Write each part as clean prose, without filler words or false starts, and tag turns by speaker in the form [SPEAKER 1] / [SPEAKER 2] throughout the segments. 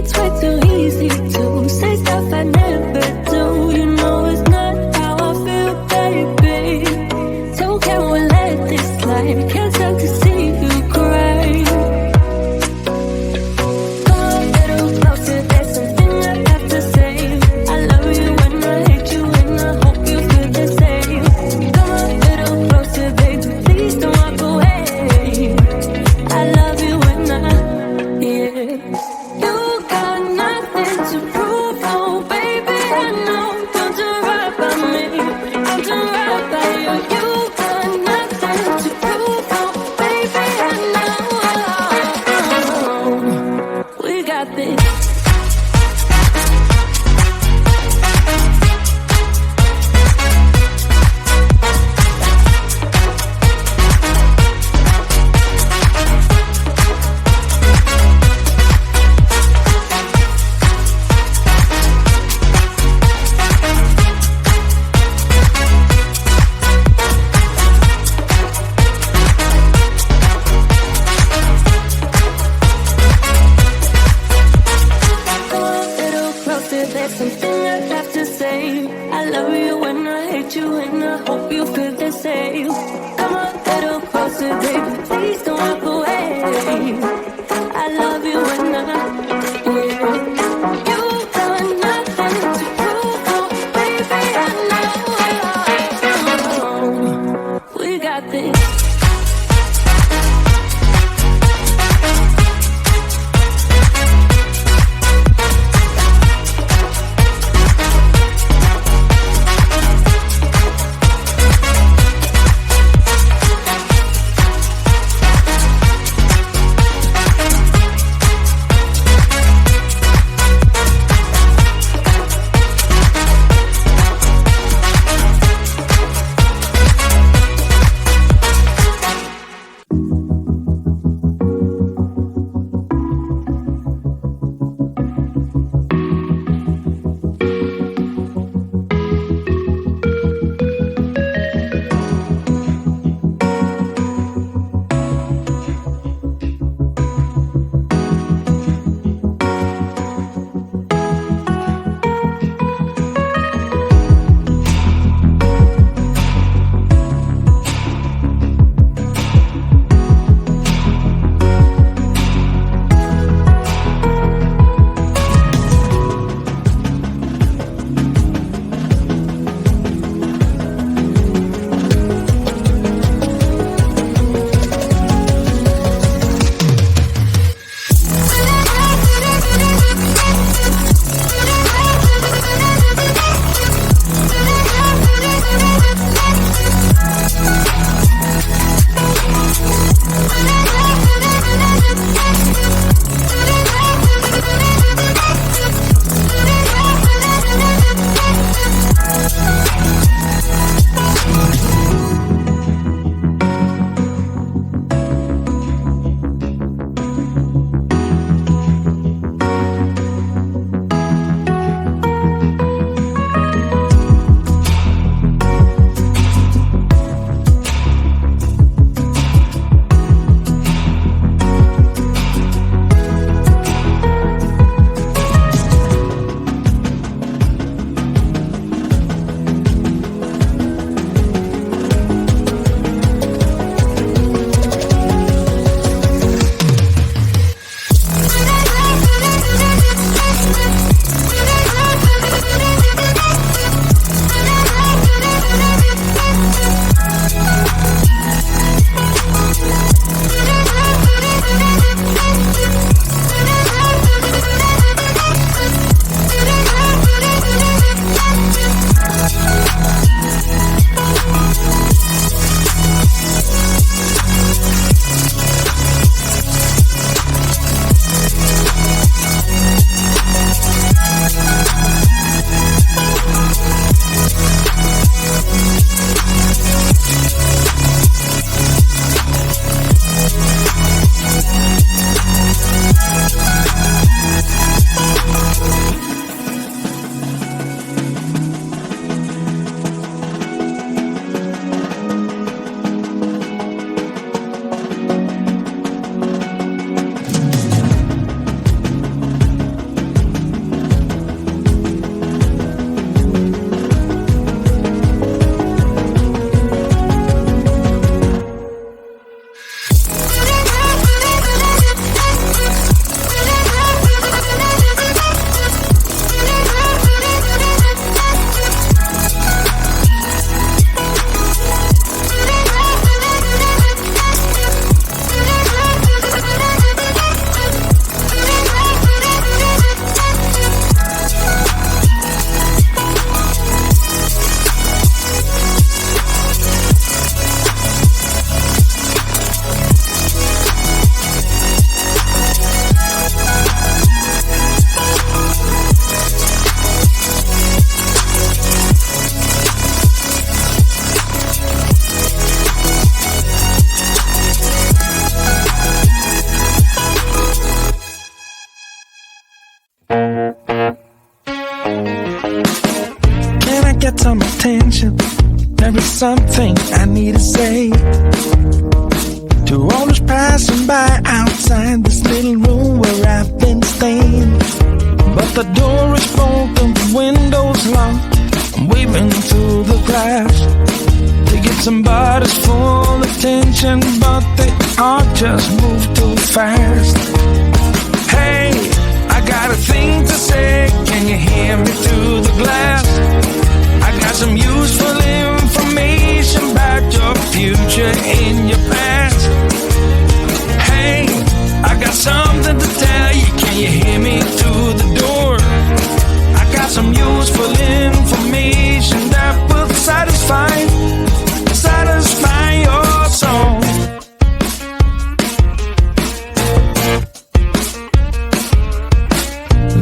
[SPEAKER 1] It's way too easy to say stuff I never do. You know it's not how I feel, baby. So can we let this slide? Can't stand to see you cry. Come a little closer, there's something I have to say. I love you and I hate you and I hope you feel the same. Come a little closer, baby, please don't walk away. I love you and yeah. You got nothing to prove, oh baby, I know. Don't you right by me, don't you right by you. You got nothing to prove, oh baby, I know. We got this. There's something I have to say. I love you and I hate you and I hope you feel the same. Come a little closer, baby, please don't walk away. I love you and yeah. You got nothing to prove, oh baby, I know. We got this.
[SPEAKER 2] Can I get some attention? There is something I need to say to all those passing by outside this little room where I've been staying. But the door is broken, the window's locked. I'm waving through the glass to get somebody's full attention, but they all just move too fast. Hey, I got a thing to say, can you hear me through the glass? I got some useful information about your future and your past. Hey, I got something to tell you, can you hear me through the door? I got some useful information that will satisfy your soul.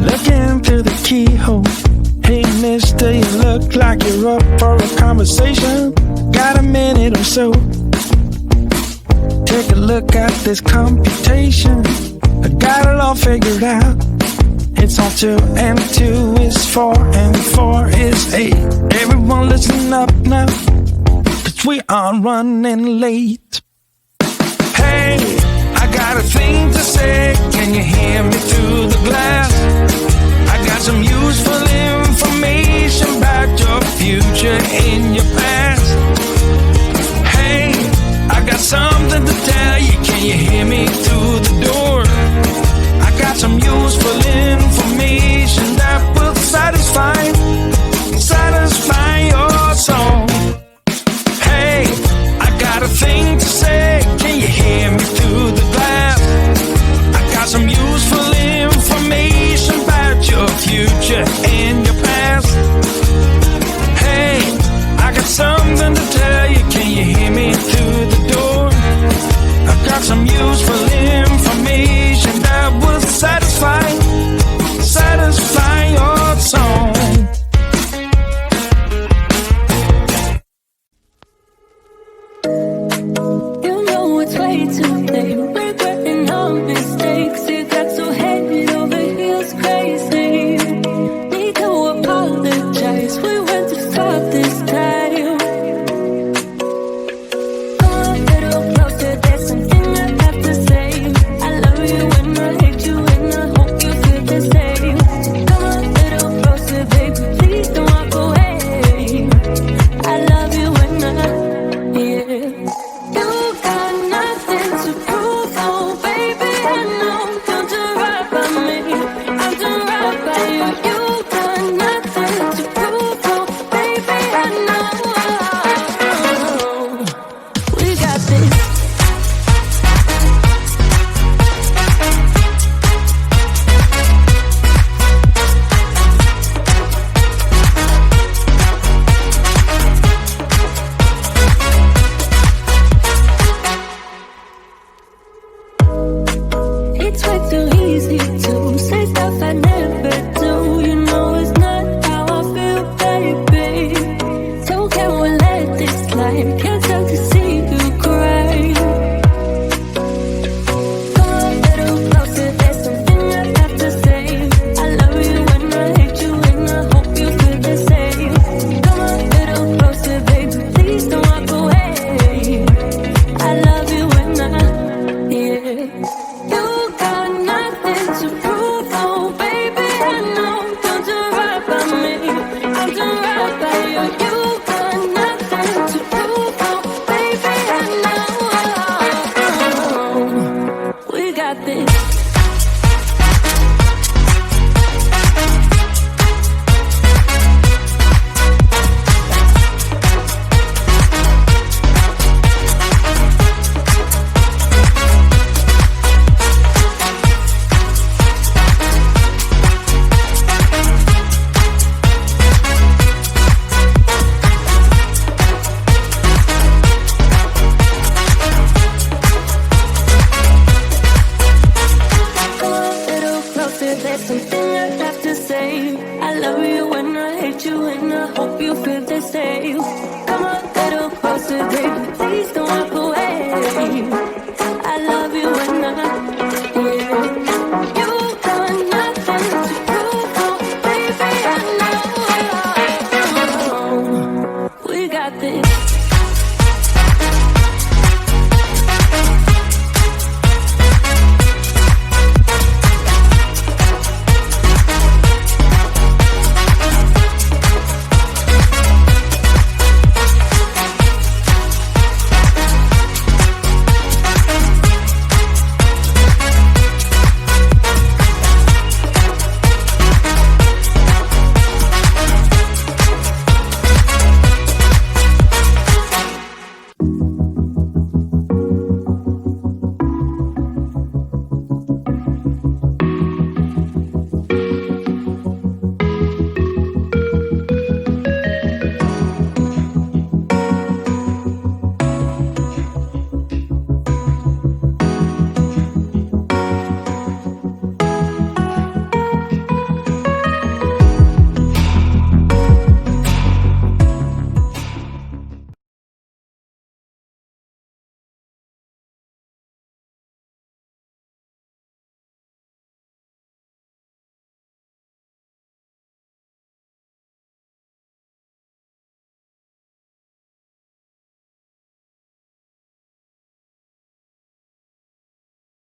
[SPEAKER 2] Looking through the keyhole. Hey mister, you look like you're up for a conversation. Got a minute or so? Take a look at this computation. I got it all figured out. It's all 2 and 2 is 4 and 4 is 8. Everyone listen up now, 'cause we are running late. Hey, I got a thing to say, can you hear me through the glass? I got some useful information about your future and your past. Hey, I got something to tell you, can you hear me through the door? I got some useful information that will satisfy your soul. Hey, I got a thing to say, can you hear me through the glass? I got some useful information about your future and your past. Hey, I got something to tell you, can you hear me through the door? I got some useful information that will satisfy your soul.
[SPEAKER 1] You know it's way too late, regretting all mistakes. You got so head over heels crazy. Need to apologize, we went too far this time. Come a little closer, there's something I have to say. I love you and I hate you and I hope you feel the same. Come a little closer, baby, please don't walk away. I love you and yeah. You got nothing to prove, oh baby, I know. Don't do right by me, I'll do right by you. You got nothing to prove, oh baby, I know. We got this. It's way too easy to say stuff I never do. You know it's not how I feel, baby. So can we let this slide? Can't stand to see you cry. Come a little closer, there's something I have to say. I love you and I hate you and I hope you feel the same. Come a little closer, baby, please don't walk away. I love you and yeah. You got nothing to prove, oh baby, I know. Don't do right by me, I'll do right by you. You got nothing to prove, oh baby, I know. We got this. Come a little closer, there's something I have to say. I love you and I hate you and I hope you feel the same. Come a little closer, baby, please don't walk away.